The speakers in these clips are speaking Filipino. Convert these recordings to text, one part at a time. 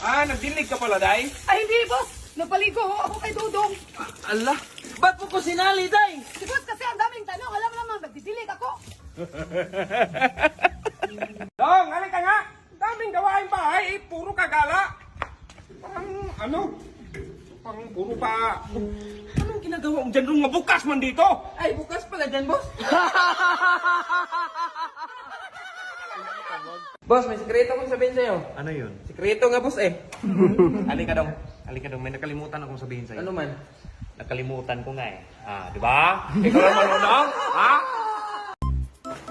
Nagdilig ka pala, Day? Ay, hindi, boss. Napaligo ho ako kay Dudong. Ala, ba't po ko sinali, day? Si boss kasi ang daming tanong. Alam naman, nagdidilig ako. Dong, halika nga! Daming gawain bahay, puro kagala. Parang puro pa... Anong ginagawa mo dyan? Nung mabukas man dito? Ay, bukas pala dyan, boss. Boss, may sikreto akong sabihin sa'yo. Ano yun? Sikreto nga, boss, eh. Halika dong. May nakalimutan akong sabihin sa'yo. Ano man? Nakalimutan ko nga eh. Di ba? Ikaw naman unang? Ha?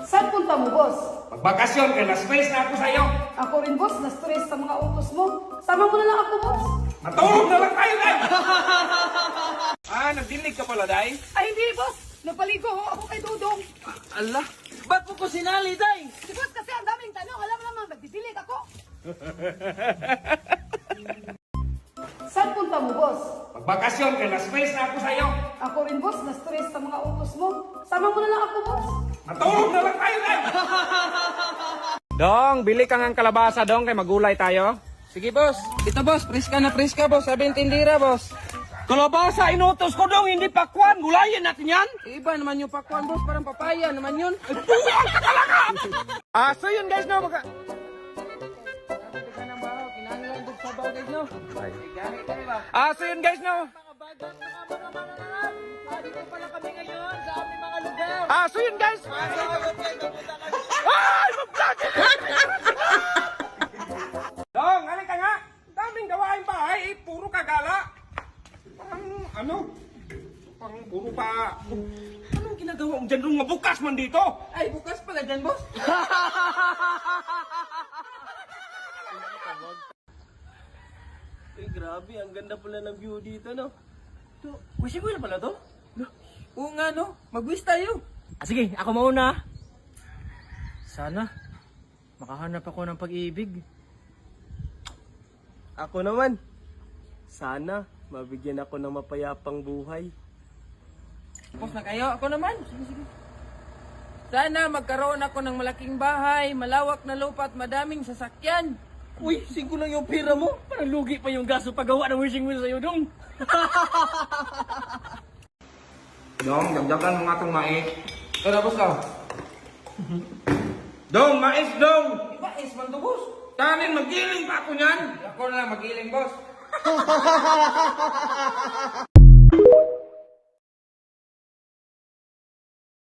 Saan punta mo, boss? Magbakasyon ka, na-stress na ako sa'yo. Ako rin, boss. Na-stress sa mga utos mo. Sama mo na lang ako, boss. Matulog na lang tayo, Day! Nagdilig ka pala, Day? Ay, hindi, boss. Napaligo ho ako kay Dudong. Ala, ba't po ko sinali, day? Si boss kasi ang daming tanong. Alam naman, nagdidilig ako. Saan punta mo, boss? Magbakasyon ka, na-stress na ako sa'yo. Ako rin, boss. Na-stress sa mga utos mo. Sama mo na lang ako, boss. Matulog na lang tayo, Day! Dong, bili ka ng kalabasa, Dong, kay magulay tayo. Sige, boss. Ito, boss. Preska na preska, boss. 17 lira, boss. Kalabasa, inutos ko, Dong, hindi pakwan. Gulayin natin yan. Iba naman yung pakwan, boss. Parang papaya naman yun. Buwang ka talaga! So yun, guys, no? Sabaw, guys, no? So yun, guys, no? Mga bagat, mga mananap. Dito pala kami ngayon sa aming mga lugar. So yun, guys. Ay, mag-vlog! Dong, halika nga. Daming gawain bahay, puro kagala. Parang puro pa... Anong ginagawa mo dyan? Nung mabukas man dito? Ay, bukas pala dyan, boss. Ay, grabe. Ang ganda pala ng view dito, no? Ito, wishing well pala to? No? Oo nga, no? Mag-wish tayo. Sige, ako mauna. Sana, makahanap ako ng pag-ibig. Ako naman. Sana, mabigyan ako ng mapayapang buhay. Tapos na kayo? Ako naman. Sige, sige. Sana magkaroon ako ng malaking bahay, malawak na lupa at madaming sasakyan. Uy, 5 lang yung pira mo. Parang lugi pa yung gasto paggawa ng wishing well sa'yo, Dong. Dong, dagdagan mo nga itong mais. Tapos ka. Dong, mais, Dong! Iba, is man to, boss. Kanin, magiling pa ako niyan. Ako na lang mag-iling, boss.